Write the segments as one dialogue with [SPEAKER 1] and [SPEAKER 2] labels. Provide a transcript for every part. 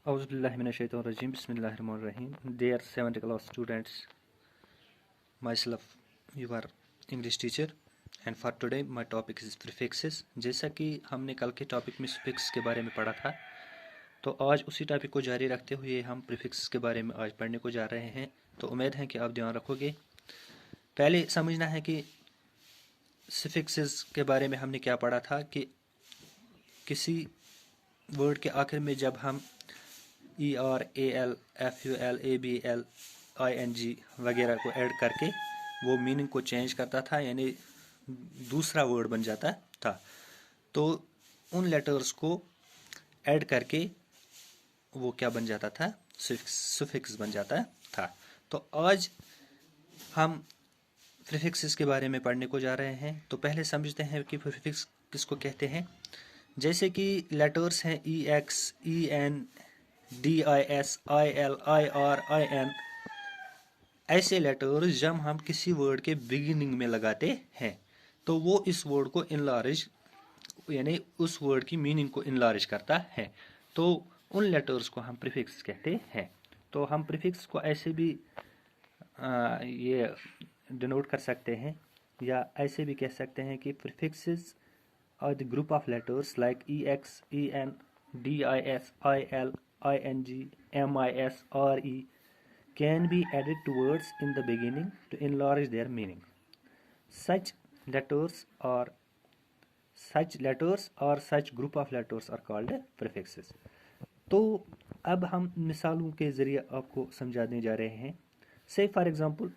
[SPEAKER 1] Auzubillahiminash-shaytanir-rajim. Bismillahir-rahmanir-rahim. Dear 7th class students, myself your English teacher, and for today my topic is prefixes. जैसा कि हमने कल के topic में suffix के बारे में पढ़ा था, तो आज उसी टॉपिक को जारी रखते हुए हम prefixes के बारे में आज पढ़ने को जा रहे हैं। तो उम्मीद है कि आप ध्यान रखोगे। पहले समझना है कि suffixes के बारे में हमने क्या पढ़ा था कि किसी वर्ड के आखिर में जब हम ER, AL, FUL, ABL, ING वगैरह को ऐड करके वो मीनिंग को चेंज करता था, यानी दूसरा वर्ड बन जाता था। तो उन लेटर्स को ऐड करके वो क्या बन जाता था, सुफिक्स बन जाता था। तो आज हम प्रीफिक्सेस के बारे में पढ़ने को जा रहे हैं। तो पहले समझते हैं कि प्रीफिक्स किसको कहते हैं। जैसे कि लेटर्स हैं EX, EN, DIS, IL, IR, IN। ऐसे लेटर्स जब हम किसी वर्ड के बिगिनिंग में लगाते हैं तो वो इस वर्ड को इनलार्ज, यानी उस वर्ड की मीनिंग को इनलार्ज करता है। तो उन लेटर्स को हम प्रीफिक्स कहते हैं। तो हम प्रीफिक्स को ऐसे भी ये डिनोट कर सकते हैं, या ऐसे भी कह सकते हैं कि prefixes are the group of letters like EX, EN, DIS, IL, ING, MIS, RE can be added to words in the beginning to enlarge their meaning. Such letters or such group of letters are called prefixes. तो अब हम मिसालों के ज़रिए आपको समझाने जा रहे हैं। Say for example,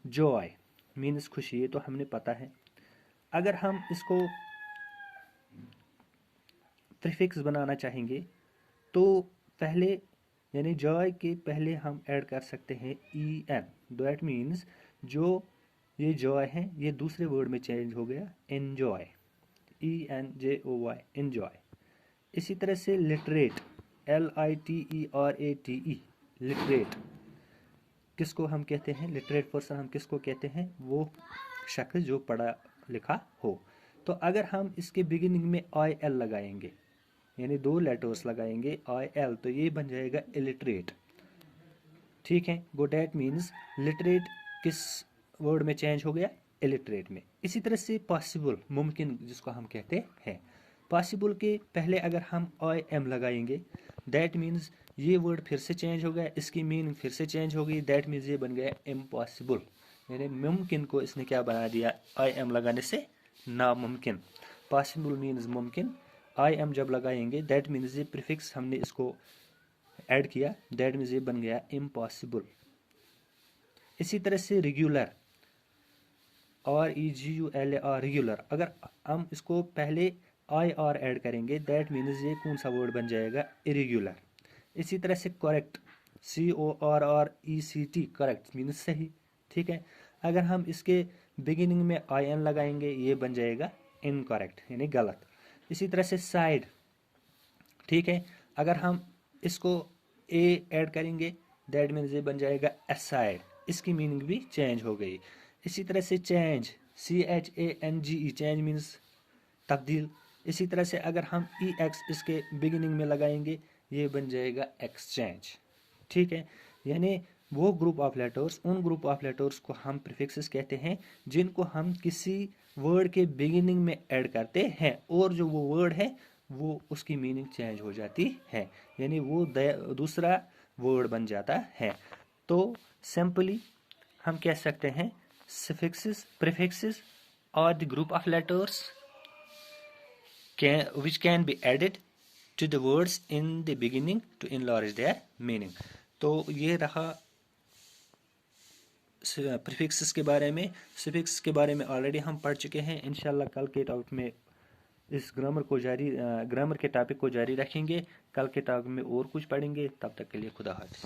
[SPEAKER 1] joy means खुशी, ये तो हमने पता है। अगर हम इसको प्रीफिक्स बनाना चाहेंगे तो पहले, यानी जॉय के पहले हम ऐड कर सकते हैं EN। दैट मीन्स जो ये जॉय है ये दूसरे वर्ड में चेंज हो गया एन्जॉय, ENJOY, एन्जॉय। इसी तरह से लिटरेट, LITERATE, लिटरेट किसको हम कहते हैं, लिटरेट पर्सन हम किसको कहते हैं, वो शख्स जो पढ़ा लिखा हो। तो अगर हम इसके बिगिनिंग में IL लगाएंगे, यानी दो लेटर्स लगाएंगे IL, तो ये बन जाएगा इलिटरेट। ठीक है, गो डैट मीन्स लिटरेट किस वर्ड में चेंज हो गया, इलिटरेट में। इसी तरह से पॉसिबल, मुमकिन जिसको हम कहते हैं, पॉसिबल के पहले अगर हम IM लगाएंगे दैट मीन्स ये वर्ड फिर से चेंज हो गया, इसकी मीनिंग फिर से चेंज हो गई। दैट मीन्स ये बन गया इम्पॉसिबल, यानी मुमकिन को इसने क्या बना दिया, IM लगाने से नामुमकिन। पॉसिबल मीन्स मुमकिन, IM जब लगाएंगे दैट मीन्स ये प्रीफिक्स हमने इसको ऐड किया, दैट मीन्स ये बन गया इम्पॉसिबल। इसी तरह से रेगुलर, REGULAR, रेगुलर, अगर हम इसको पहले IR ऐड करेंगे दैट मीन्स ये कौन सा वर्ड बन जाएगा, इरेगुलर। इसी तरह से करेक्ट, CORRECT, करेक्ट मीन्स सही। ठीक है, अगर हम इसके बिगिनिंग में IN लगाएंगे ये बन जाएगा इनकरेक्ट, यानी गलत। इसी तरह से साइड, ठीक है, अगर हम इसको A ऐड करेंगे दैट मीन्स ये बन जाएगा असाइड, इसकी मीनिंग भी चेंज हो गई। इसी तरह से चेंज, CHANGE, चेंज मीन्स तब्दील। इसी तरह से अगर हम EX इसके बिगिनिंग में लगाएंगे ये बन जाएगा एक्सचेंज। ठीक है, यानी वो ग्रुप ऑफ लेटर्स, उन ग्रुप ऑफ लेटर्स को हम प्रीफिक्सेस कहते हैं जिनको हम किसी वर्ड के बिगिनिंग में ऐड करते हैं और जो वो वर्ड है वो उसकी मीनिंग चेंज हो जाती है, यानी वो दूसरा वर्ड बन जाता है। तो सिंपली हम कह सकते हैं suffixes, prefixes are the group of letters which can be added to the words in the beginning to enlarge their meaning. तो ये रहा प्रीफिक्सेस के बारे में। सफिक्स के बारे में ऑलरेडी हम पढ़ चुके हैं। इंशाल्लाह कल के टॉपिक में इस ग्रामर के टॉपिक को जारी रखेंगे। कल के टॉपिक में और कुछ पढ़ेंगे। तब तक के लिए खुदा हाफिज़।